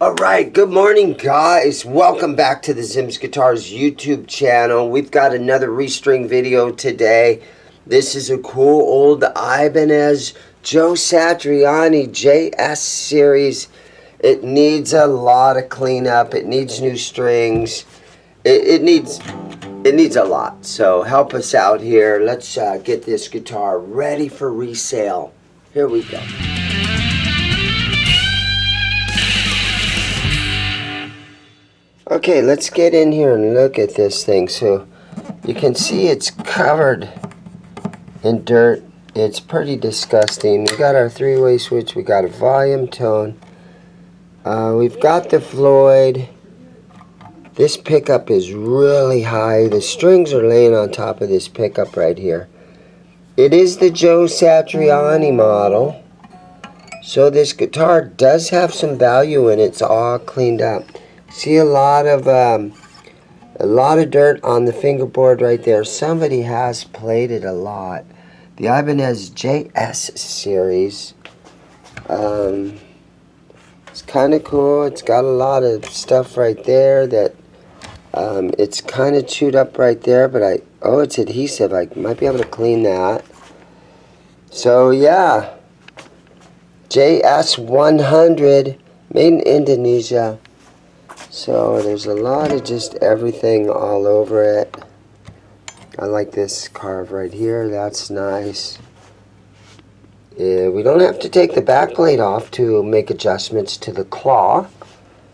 Alright, good morning guys. Welcome back to the ZIMM'S Guitars YouTube channel. We've got another restring video today. This is a cool old Ibanez Joe Satriani JS series. It needs a lot of cleanup. It needs new strings. It needs a lot. So help us out here. Let's get this guitar ready for resale. Here we go. Okay, let's get in here and look at this thing. So you can see it's covered in dirt. It's pretty disgusting. We got our three-way switch. We got a volume tone. We've got the Floyd. This pickup is really high. The strings are laying on top of this pickup right here. It is the Joe Satriani model. So this guitar does have some value and it's all cleaned up. See a lot of dirt on the fingerboard right there. Somebody has played it a lot. The Ibanez JS series. It's kind of cool. It's got a lot of stuff right there that it's kind of chewed up right there, but it's adhesive. I might be able to clean that. So yeah, JS100, made in Indonesia. So there's a lot of just everything all over it. I like this carve right here. That's nice. We don't have to take the back plate off to make adjustments to the claw,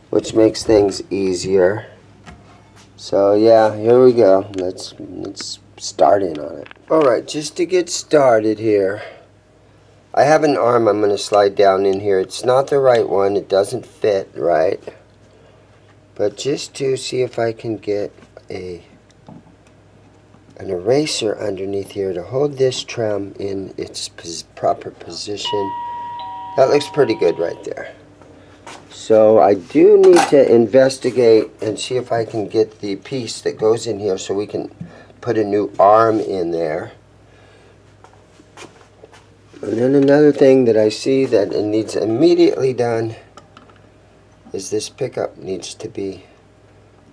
which makes things easier. So yeah, here we go. Let's start in on it. Alright, just to get started here, I have an arm I'm going to slide down in here. It's not the right one. It doesn't fit right. But just to see if I can get an eraser underneath here to hold this trem in its proper position. That looks pretty good right there. So I do need to investigate and see if I can get the piece that goes in here so we can put a new arm in there. And then another thing that I see that it needs immediately done is this pickup needs to be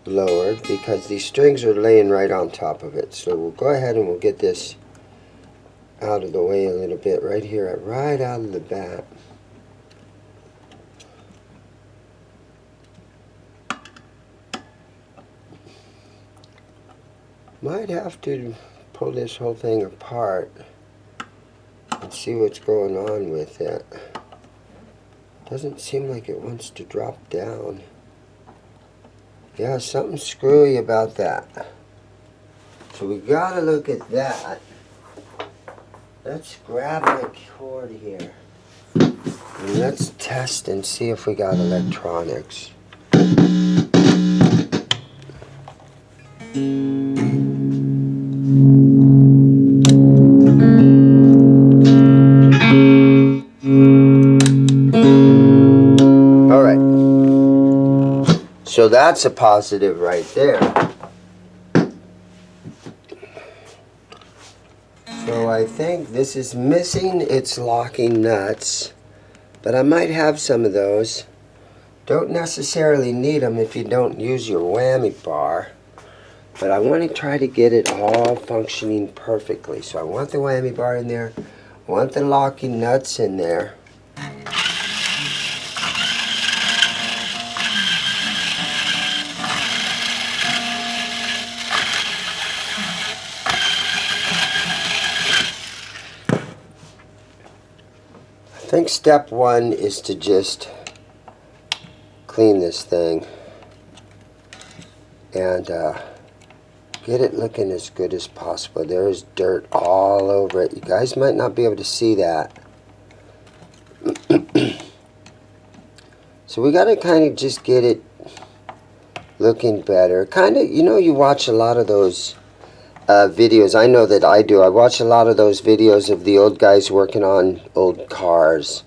lowered because these strings are laying right on top of it. So we'll go ahead and we'll get this out of the way a little bit right here, right out of the bat. Might have to pull this whole thing apart and see what's going on with it. Doesn't seem like it wants to drop down. Yeah, something screwy about that. So we gotta look at that. Let's grab my cord here. And let's test and see if we got electronics. So that's a positive right there. So I think this is missing its locking nuts, but I might have some of those. Don't necessarily need them if you don't use your Whammy Bar, but I want to try to get it all functioning perfectly. So I want the Whammy Bar in there, I want the locking nuts in there. I think step one is to just clean this thing and get it looking as good as possible. There is dirt all over it. You guys might not be able to see that. So we got to kind of just get it looking better. Kind of, you know, you watch a lot of those videos. I know that I do. I watch a lot of those videos of the old guys working on old cars,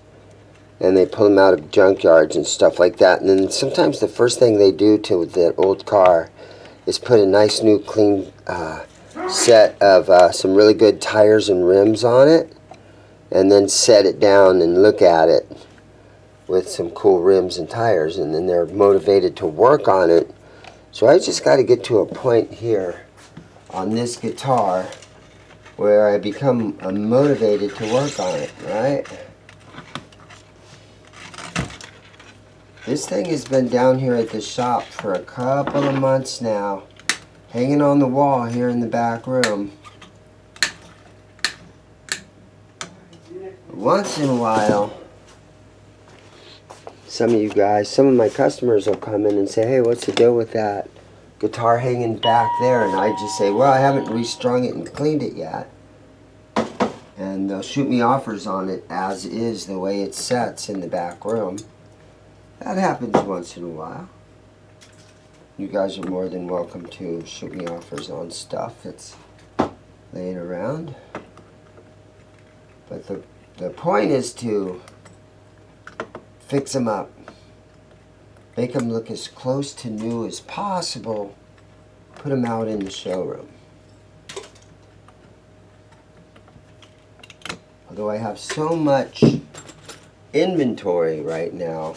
and they pull them out of junkyards and stuff like that. And then sometimes the first thing they do to that old car is put a nice new clean set of some really good tires and rims on it, and then set it down and look at it. with some cool rims and tires, and then they're motivated to work on it. So I just got to get to a point here on this guitar where I become motivated to work on it, right? This thing has been down here at the shop for a couple of months now, hanging on the wall here in the back room. Once in a while, some of my customers will come in and say, hey, what's the deal with that guitar hanging back there? And I just say, well, I haven't restrung it and cleaned it yet. And they'll shoot me offers on it as is, the way it sets in the back room. That happens once in a while. You guys are more than welcome to shoot me offers on stuff that's laying around. But the point is to fix them up. Make them look as close to new as possible. Put them out in the showroom. Although I have so much inventory right now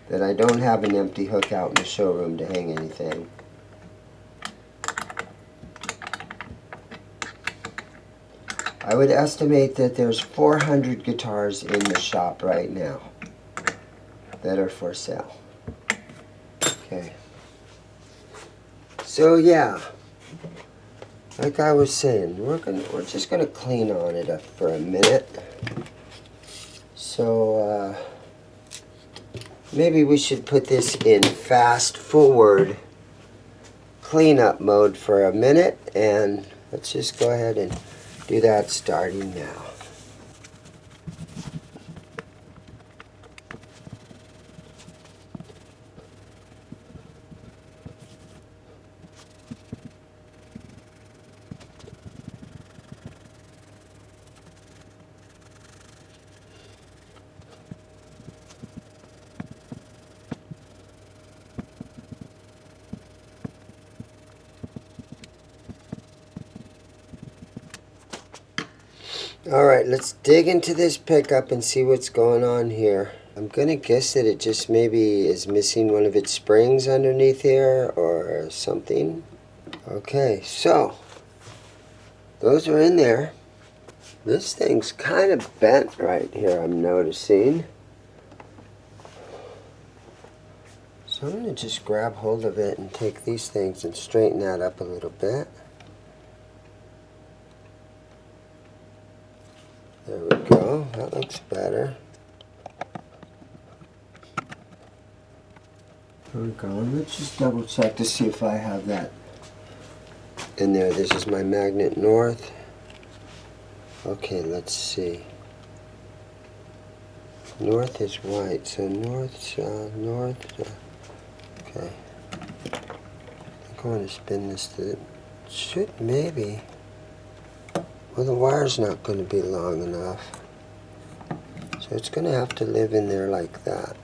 that I don't have an empty hook out in the showroom to hang anything. I would estimate that there's 400 guitars in the shop right now that are for sale. Okay. So yeah, like I was saying, we're just gonna clean on it up for a minute. So maybe we should put this in fast forward cleanup mode for a minute, and let's just go ahead and do that starting now. Alright, let's dig into this pickup and see what's going on here. I'm gonna guess that it just maybe is missing one of its springs underneath here or something. Okay, so those are in there. This thing's kind of bent right here, I'm noticing. So I'm gonna just grab hold of it and take these things and straighten that up a little bit. There we go, that looks better. There we go, and let's just double check to see if I have that in there. This is my magnet north. Okay, let's see. North is white, so north, south, north, south. Okay. I think I want to spin this to it. Should maybe. Well, the wire's not going to be long enough. So it's going to have to live in there like that.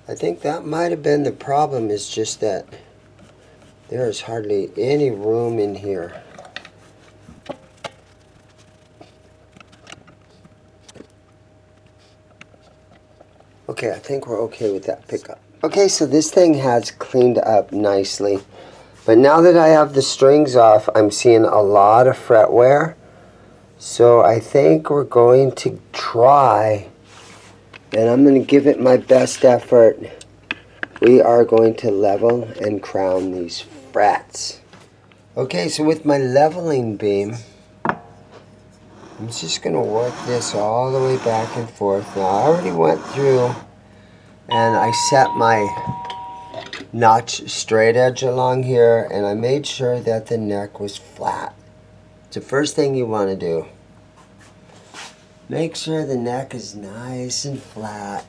I think that might have been the problem, is just that there is hardly any room in here. Okay, I think we're okay with that pickup. Okay, so this thing has cleaned up nicely. But now that I have the strings off, I'm seeing a lot of fret wear. So I think we're going to try, and I'm going to give it my best effort. We are going to level and crown these frets. Okay, so with my leveling beam, I'm just going to work this all the way back and forth. Now I already went through and I set my notch straight edge along here, and I made sure that the neck was flat. It's the first thing you want to do. Make sure the neck is nice and flat.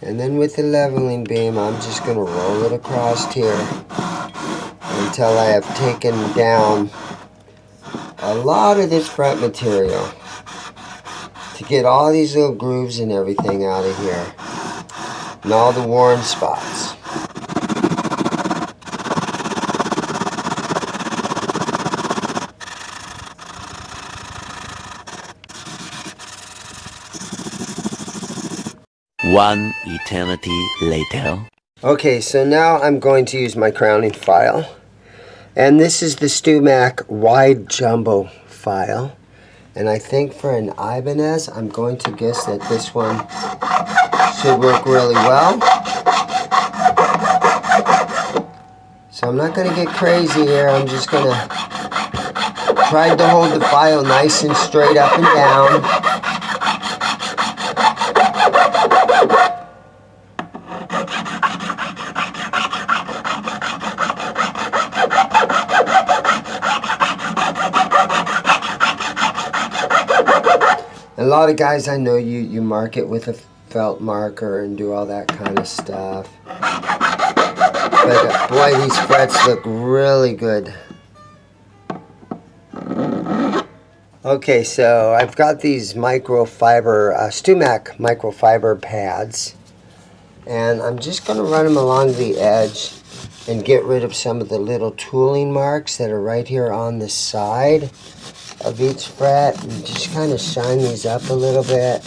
And then with the leveling beam, I'm just going to roll it across here until I have taken down a lot of this fret material to get all these little grooves and everything out of here. And all the worn spots. One eternity later. Okay, so now I'm going to use my crowning file. And this is the StewMac wide jumbo file. And I think for an Ibanez, I'm going to guess that this one should work really well. So I'm not going to get crazy here. I'm just going to try to hold the file nice and straight up and down. A lot of guys I know you mark it with a felt marker and do all that kind of stuff. But boy, these frets look really good. Okay, so I've got these microfiber, StewMac microfiber pads. And I'm just going to run them along the edge and get rid of some of the little tooling marks that are right here on the side of each fret, and just kind of shine these up a little bit.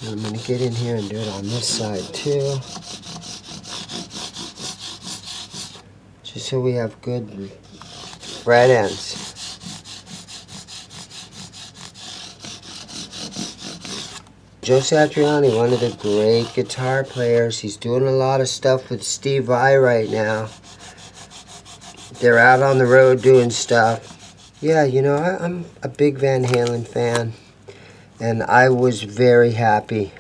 And I'm going to get in here and do it on this side too, just so we have good fret ends. Joe Satriani, one of the great guitar players. He's doing a lot of stuff with Steve Vai right now. They're out on the road doing stuff. Yeah, you know, I'm a big Van Halen fan. And I was very happy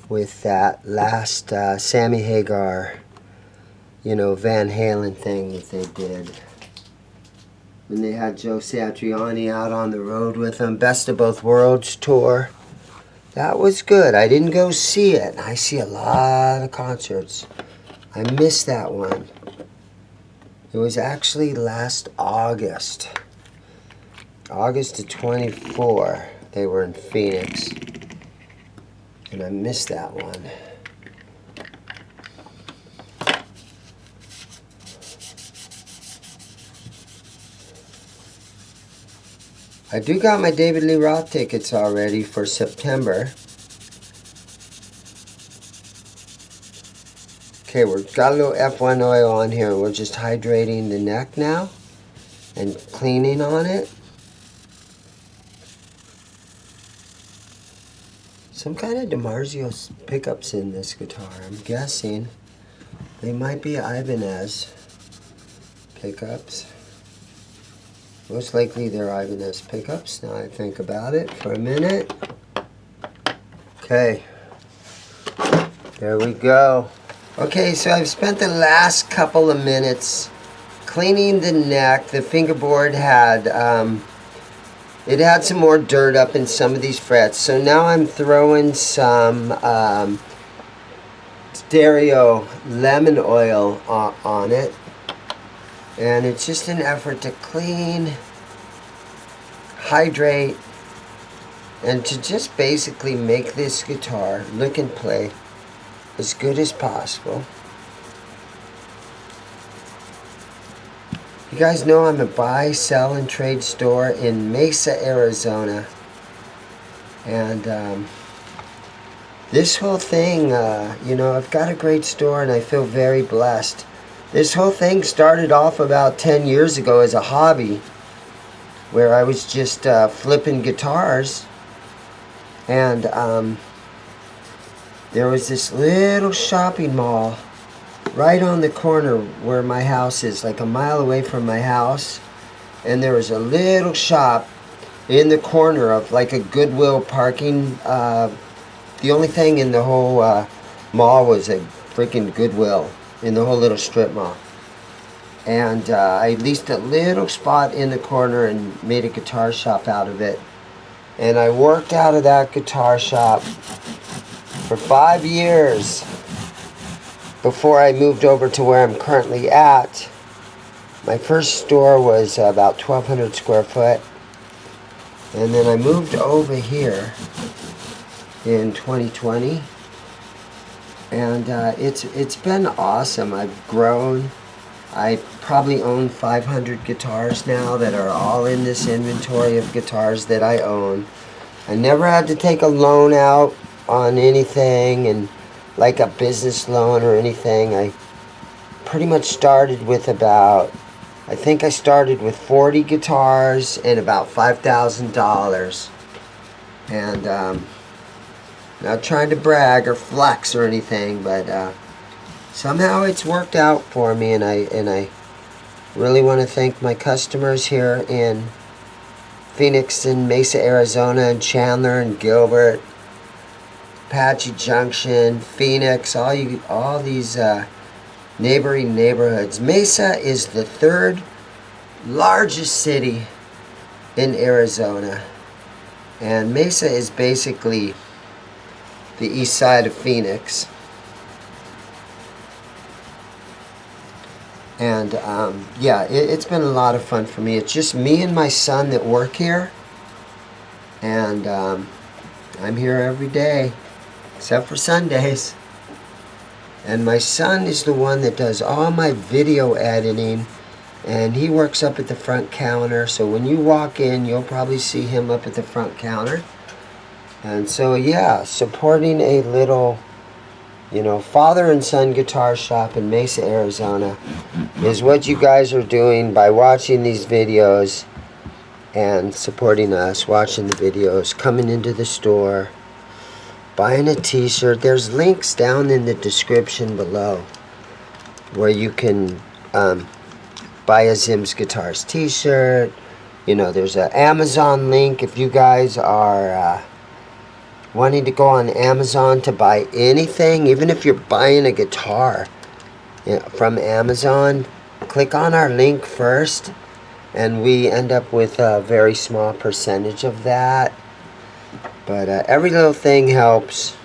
with that last Sammy Hagar, you know, Van Halen thing that they did. When they had Joe Satriani out on the road with them. Best of Both Worlds tour. That was good. I didn't go see it. I see a lot of concerts. I missed that one. It was actually last August. August of 24. They were in Phoenix. And I missed that one. I do got my David Lee Roth tickets already for September. Okay, we've got a little F1 oil on here. We're just hydrating the neck now and cleaning on it. Some kind of DiMarzio pickups in this guitar, I'm guessing. They might be Ibanez pickups. Most likely they're Ibanez pickups, now I think about it for a minute. Okay, there we go. Okay, so I've spent the last couple of minutes cleaning the neck. The fingerboard had, it had some more dirt up in some of these frets. So now I'm throwing some stereo lemon oil on it. And it's just an effort to clean, hydrate, and to just basically make this guitar look and play as good as possible. You guys know I'm a buy, sell, and trade store in Mesa, Arizona. And this whole thing, you know, I've got a great store and I feel very blessed. This whole thing started off about 10 years ago as a hobby, where I was just flipping guitars, and there was this little shopping mall right on the corner where my house is, like a mile away from my house, and there was a little shop in the corner of like a Goodwill parking. The only thing in the whole mall was a freaking Goodwill in the whole little strip mall. And I leased a little spot in the corner and made a guitar shop out of it. And I worked out of that guitar shop for 5 years before I moved over to where I'm currently at. My first store was about 1,200 square foot. And then I moved over here in 2020. And it's been awesome. I've grown. I probably own 500 guitars now that are all in this inventory of guitars that I own. I never had to take a loan out on anything, and like a business loan or anything. I pretty much started with about, I think I started with 40 guitars and about $5,000. And not trying to brag or flex or anything, but somehow it's worked out for me, and I really want to thank my customers here in Phoenix and Mesa, Arizona, and Chandler and Gilbert, Apache Junction, Phoenix, all these neighboring neighborhoods. Mesa is the third largest city in Arizona, and Mesa is basically the east side of Phoenix. And yeah, it's been a lot of fun for me. It's just me and my son that work here, and I'm here every day except for Sundays. And my son is the one that does all my video editing, and he works up at the front counter. So when you walk in, you'll probably see him up at the front counter. And so yeah, supporting a little, you know, father and son guitar shop in Mesa, Arizona is what you guys are doing by watching these videos and supporting us, watching the videos, coming into the store, buying a t-shirt. There's links down in the description below where you can buy a ZIMM'S Guitars t-shirt. You know, there's an Amazon link if you guys are wanting to go on Amazon to buy anything. Even if you're buying a guitar from Amazon, click on our link first, and we end up with a very small percentage of that. But every little thing helps.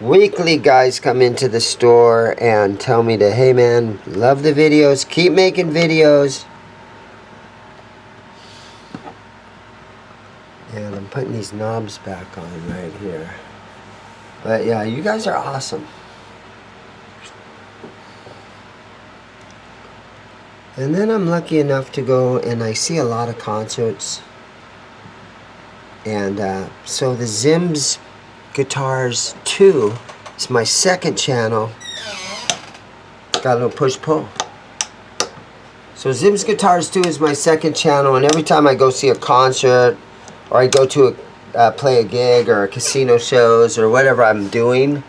Weekly guys come into the store and tell me to, hey man, love the videos, keep making videos. And I'm putting these knobs back on right here. But yeah, you guys are awesome. And then I'm lucky enough to go, and I see a lot of concerts. And so the ZIMM'S Guitars 2 is my second channel. Got a little push-pull. So ZIMM'S Guitars 2 is my second channel, and every time I go see a concert, or I go to play a gig or a casino shows or whatever I'm doing,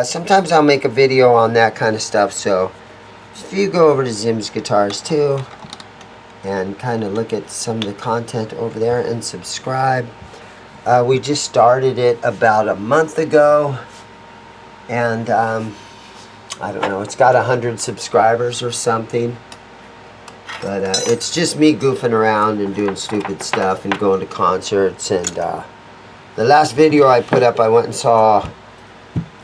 sometimes I'll make a video on that kind of stuff. So if you go over to ZIMM'S Guitars 2 and kind of look at some of the content over there and subscribe. We just started it about a month ago, and I don't know, it's got 100 subscribers or something. But it's just me goofing around and doing stupid stuff and going to concerts. And the last video I put up, I went and saw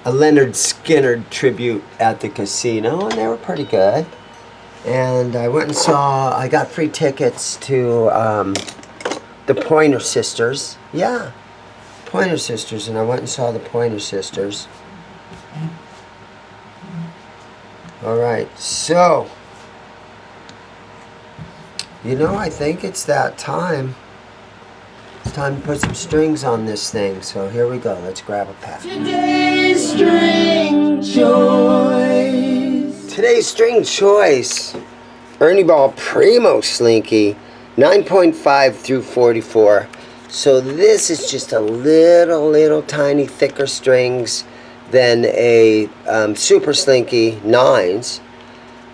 a Leonard Skinner tribute at the casino, and they were pretty good. And I went and saw, I got free tickets to the Pointer Sisters. Yeah, Pointer Sisters, and I went and saw the Pointer Sisters. Alright, so you know, I think it's that time. It's time to put some strings on this thing. So here we go. Let's grab a pack. Today's string choice. Today's string choice. Ernie Ball Primo Slinky, 9.5 through 44. So this is just a little tiny thicker strings than a Super Slinky 9s.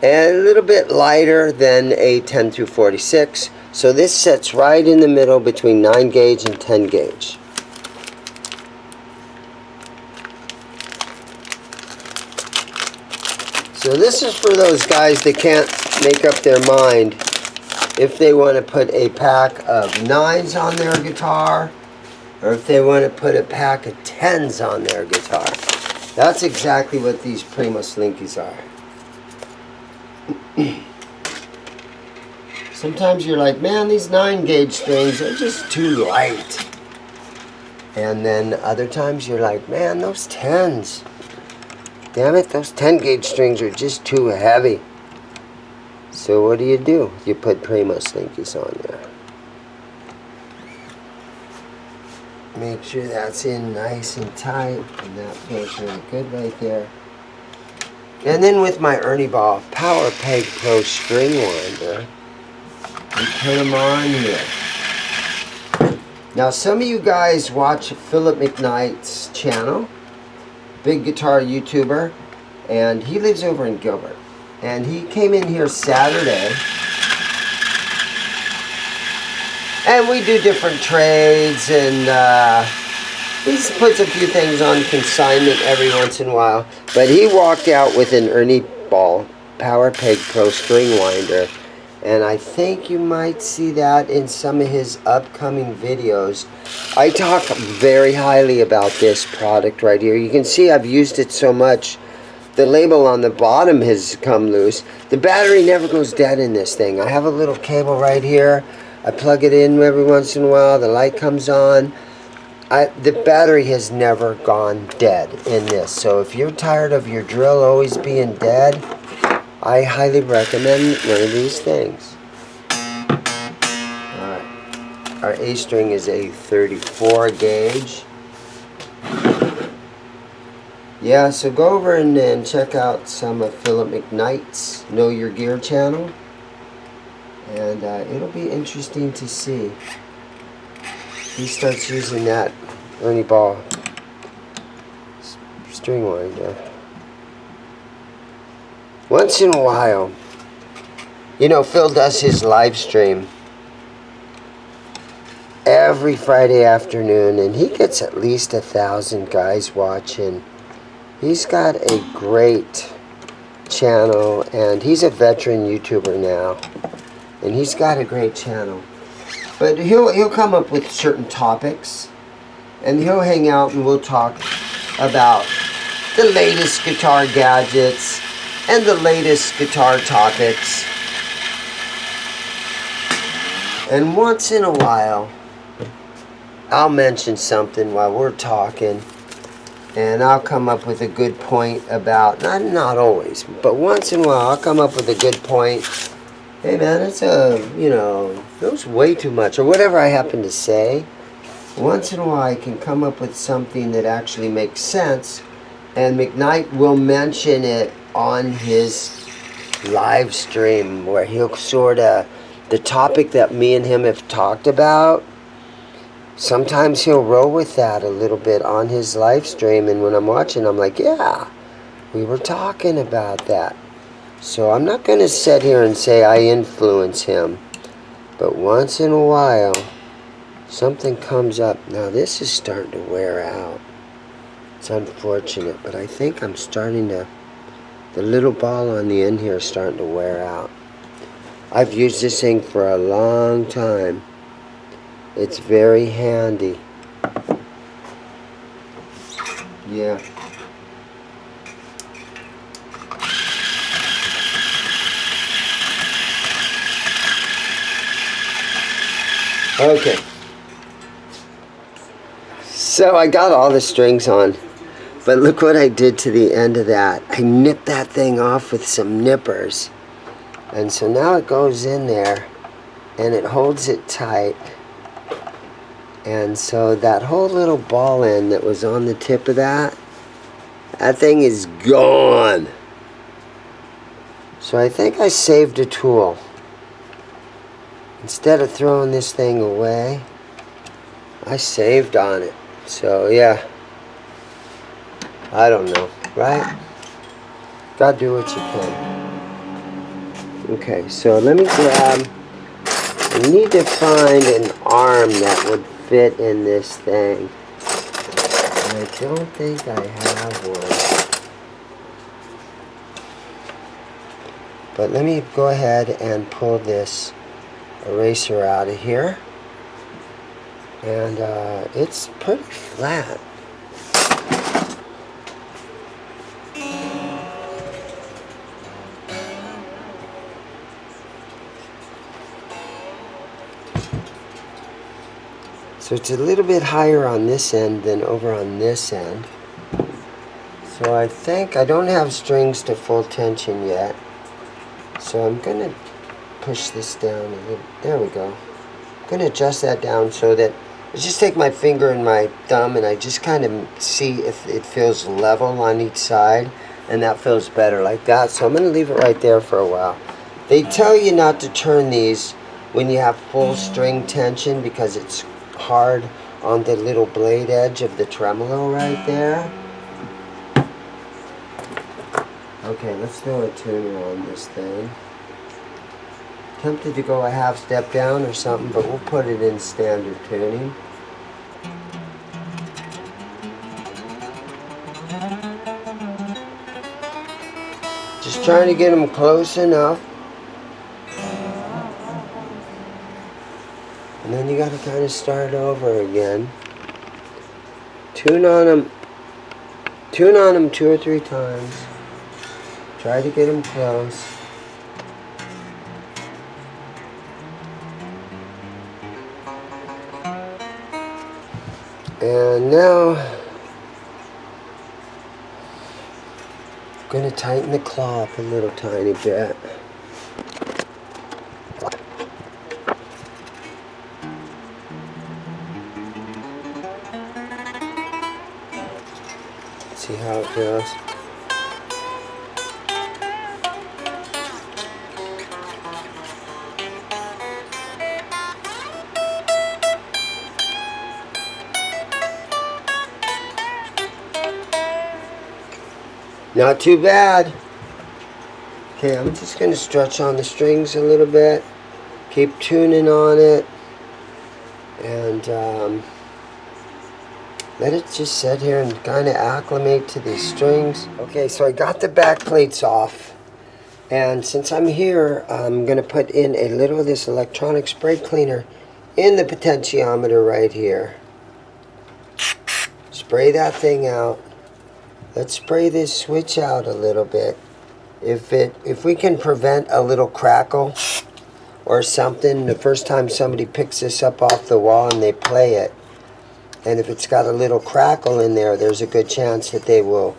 And a little bit lighter than a 10 through 46. So this sits right in the middle between 9 gauge and 10 gauge. So this is for those guys that can't make up their mind if they want to put a pack of 9s on their guitar, or if they want to put a pack of 10s on their guitar. That's exactly what these Primo Slinkies are. Sometimes you're like, man, these 9 gauge strings are just too light. And then other times you're like, man, those 10s, Damn it, those 10 gauge strings are just too heavy. So what do? You put Primo Slinkies on there. Make sure that's in nice and tight, and that feels really good right there. And then with my Ernie Ball Power Peg Pro string winder, we put them on here. Now some of you guys watch Philip McKnight's channel, big guitar YouTuber, and he lives over in Gilbert. And he came in here Saturday, and we do different trades, and he puts a few things on consignment every once in a while. But he walked out with an Ernie Ball Power Peg Pro string winder, and I think you might see that in some of his upcoming videos. I talk very highly about this product right here. You can see I've used it so much. The label on the bottom has come loose. The battery never goes dead in this thing. I have a little cable right here. I plug it in every once in a while. The light comes on. The battery has never gone dead in this. So if you're tired of your drill always being dead, I highly recommend one of these things. Alright. Our A string is a 34 gauge. Yeah, so go over and check out some of Philip McKnight's Know Your Gear channel. And it'll be interesting to see. He starts using that Ernie Ball string winder. Once in a while, you know, Phil does his live stream every Friday afternoon, and he gets at least 1,000 guys watching. He's got a great channel, and he's a veteran YouTuber now, and he's got a great channel. But he'll come up with certain topics, and he'll hang out and we'll talk about the latest guitar gadgets and the latest guitar topics. And once in a while, I'll mention something while we're talking, and I'll come up with a good point about, not always, but once in a while I'll come up with a good point. Hey man, it's you know, that was way too much, or whatever I happen to say. Once in a while I can come up with something that actually makes sense, and McKnight will mention it on his live stream, where he'll sort of, the topic that me and him have talked about, sometimes he'll roll with that a little bit on his live stream, and when I'm watching I'm like, yeah, we were talking about that. So I'm not going to sit here and say I influence him, but once in a while something comes up. Now this is starting to wear out. It's unfortunate, but I think I'm starting to, the little ball on the end here is starting to wear out. I've used this thing for a long time. It's very handy. Yeah. Okay. So I got all the strings on, but look what I did to the end of that. I nipped that thing off with some nippers. And so now it goes in there and it holds it tight. And so that whole little ball end that was on the tip of that thing is gone. So I think I saved a tool. Instead of throwing this thing away, I saved on it. So yeah, I don't know, right? Gotta do what you can. Okay, so let me grab, I need to find an arm that would fit in this thing. And I don't think I have one. But let me go ahead and pull this eraser out of here. And it's pretty flat. So it's a little bit higher on this end than over on this end. So So I think I don't have strings to full tension yet. So I'm going to push this down a little. There we go. I'm going to adjust that down so that I just take my finger and my thumb and I just kind of see if it feels level on each side, and that feels better like that. So I'm going to leave it right there for a while. They tell you not to turn these when you have full string tension because it's hard on the little blade edge of the tremolo right there. Okay, let's throw a tuner on this thing. Tempted to go a half step down or something, but we'll put it in standard tuning. Just trying to get them close enough. And then you got to kind of start over again. Tune on them 2 or 3 times. Try to get them close. And now I'm going to tighten the claw up a little tiny bit. See how it feels. Not too bad. Okay, I'm just going to stretch on the strings a little bit. Keep tuning on it. And let it just sit here and kind of acclimate to these strings. Okay, so I got the back plates off. And since I'm here, I'm going to put in a little of this electronic spray cleaner in the potentiometer right here. Spray that thing out. Let's spray this switch out a little bit. If we can prevent a little crackle or something the first time somebody picks this up off the wall and they play it, and if it's got a little crackle in there, there's a good chance that they will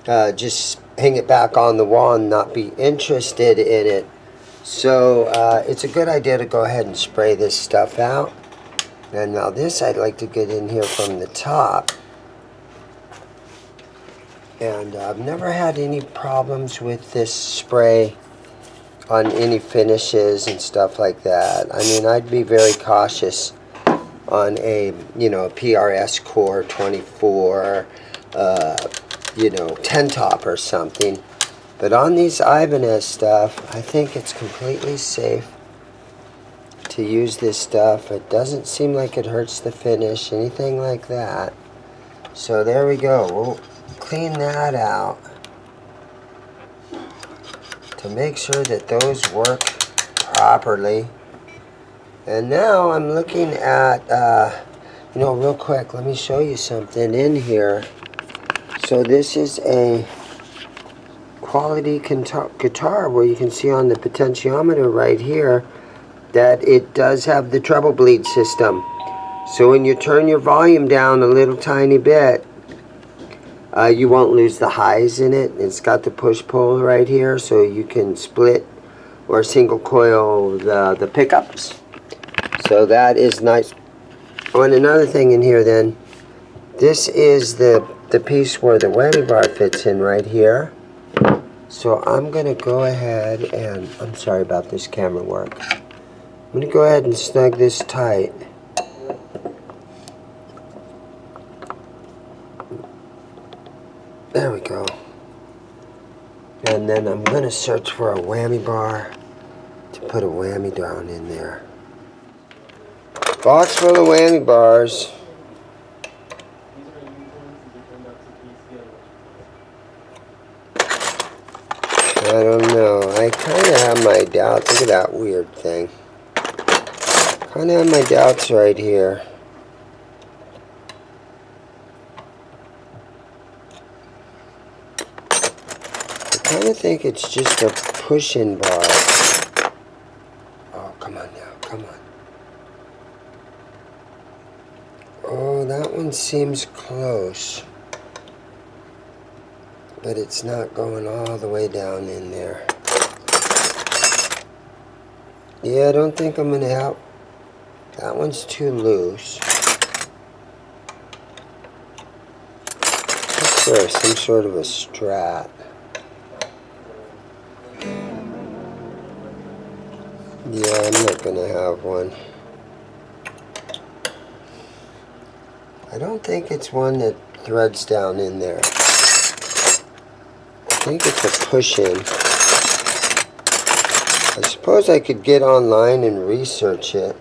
just hang it back on the wall and not be interested in it. So it's a good idea to go ahead and spray this stuff out. And now this I'd like to get in here from the top. And I've never had any problems with this spray on any finishes and stuff like that. I mean, I'd be very cautious on a, PRS Core 24, 10 top or something. But on these Ibanez stuff, I think it's completely safe to use this stuff. It doesn't seem like it hurts the finish, anything like that. So there we go. We'll clean that out to make sure that those work properly. And now I'm looking at, real quick, let me show you something in here. So this is a quality guitar where you can see on the potentiometer right here that it does have the treble bleed system. So when you turn your volume down a little tiny bit, you won't lose the highs in it. It's got the push-pull right here, so you can split or single coil the pickups. So that is nice. Oh, and another thing in here then, this is the piece where the whammy bar fits in right here. So I'm going to go ahead and, I'm sorry about this camera work. I'm going to go ahead and snug this tight. There we go. And then I'm going to search for a whammy bar to put a whammy down in there. Box full of whammy bars. I don't know. I kind of have my doubts. Look at that weird thing. Kind of have my doubts right here. I kind of think it's just a push-in bar. Oh, come on now. Come on. Oh, that one seems close. but it's not going all the way down in there. Yeah, I don't think I'm gonna have, that one's too loose. Is there some sort of a strat? Yeah, I'm not gonna have one. I don't think it's one that threads down in there. I think it's a push-in. I suppose I could get online and research it.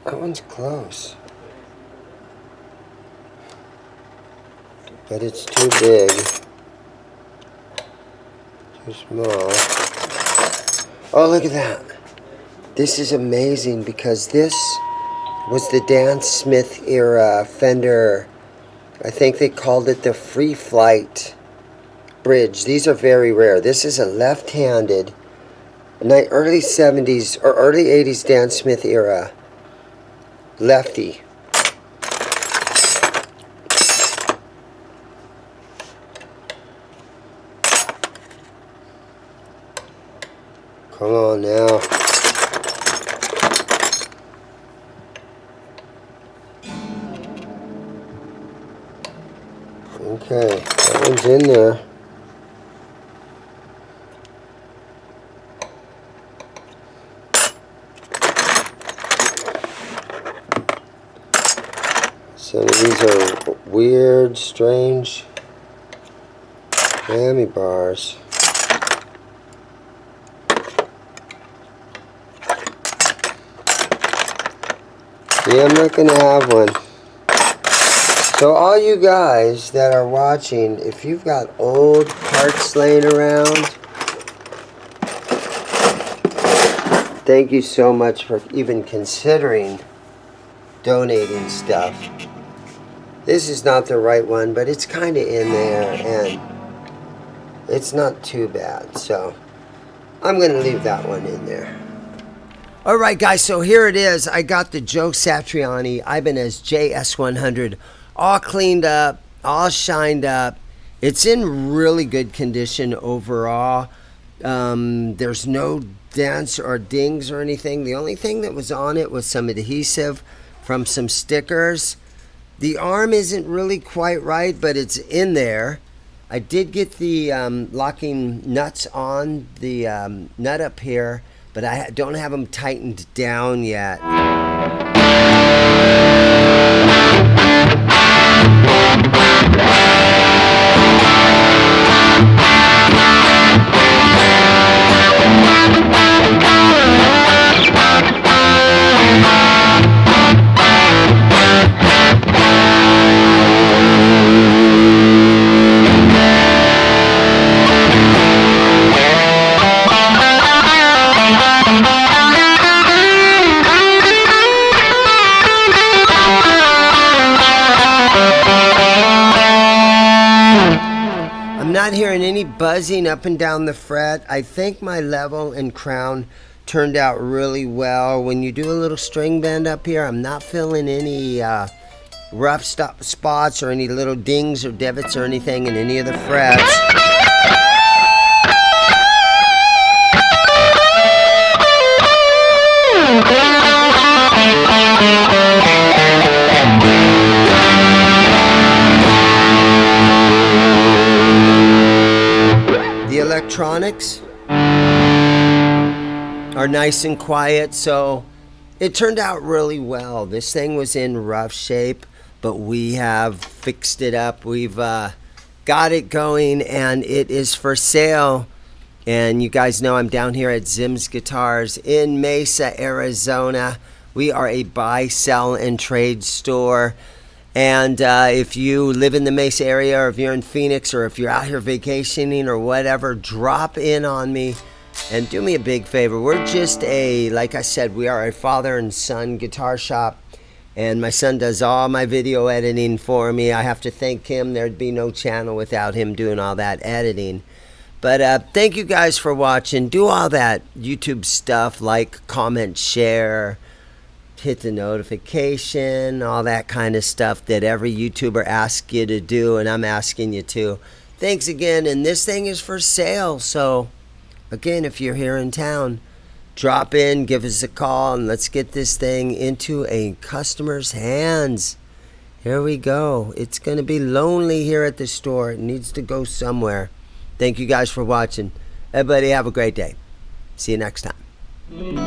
That one's close. But it's too big. Too small. Oh, look at that. This is amazing because this was the Dan Smith era Fender. I think they called it the Free Flight bridge. These are very rare. This is a left-handed early 70s or early 80s Dan Smith era lefty. Come on now. Okay, that one's in there. Some of these are weird, strange Whammy bars. Yeah, I'm not gonna have one. So all you guys that are watching, if you've got old parts laying around, thank you so much for even considering donating stuff. This is not the right one, but it's kind of in there, and it's not too bad. So I'm going to leave that one in there. All right, guys, so here it is. I got the Joe Satriani Ibanez JS100 all cleaned up, all shined up. It's in really good condition overall. There's no dents or dings or anything. The only thing that was on it was some adhesive from some stickers. The arm isn't really quite right, but it's in there. I did get the locking nuts on the nut up here, but I don't have them tightened down yet. Not hearing any buzzing up and down the fret. I think my level and crown turned out really well. When you do a little string bend up here, I'm not feeling any rough spots or any little dings or divots or anything in any of the frets. Electronics are nice and quiet, so it turned out really well. This thing was in rough shape, but we have fixed it up. We've got it going, and it is for sale. And you guys know I'm down here at ZIMM'S Guitars in Mesa, Arizona. We are a buy, sell, and trade store. And if you live in the Mesa area, or if you're in Phoenix, or if you're out here vacationing or whatever, drop in on me and do me a big favor. We're just like I said, we are a father and son guitar shop, and my son does all my video editing for me. I have to thank him. There'd be no channel without him doing all that editing. But thank you guys for watching. Do all that YouTube stuff, like, comment, share, hit the notification, all that kind of stuff that every YouTuber asks you to do, and I'm asking you to. Thanks again, and this thing is for sale. So, again, if you're here in town, drop in, give us a call, and let's get this thing into a customer's hands. Here we go. It's going to be lonely here at the store. It needs to go somewhere. Thank you guys for watching. Everybody have a great day. See you next time.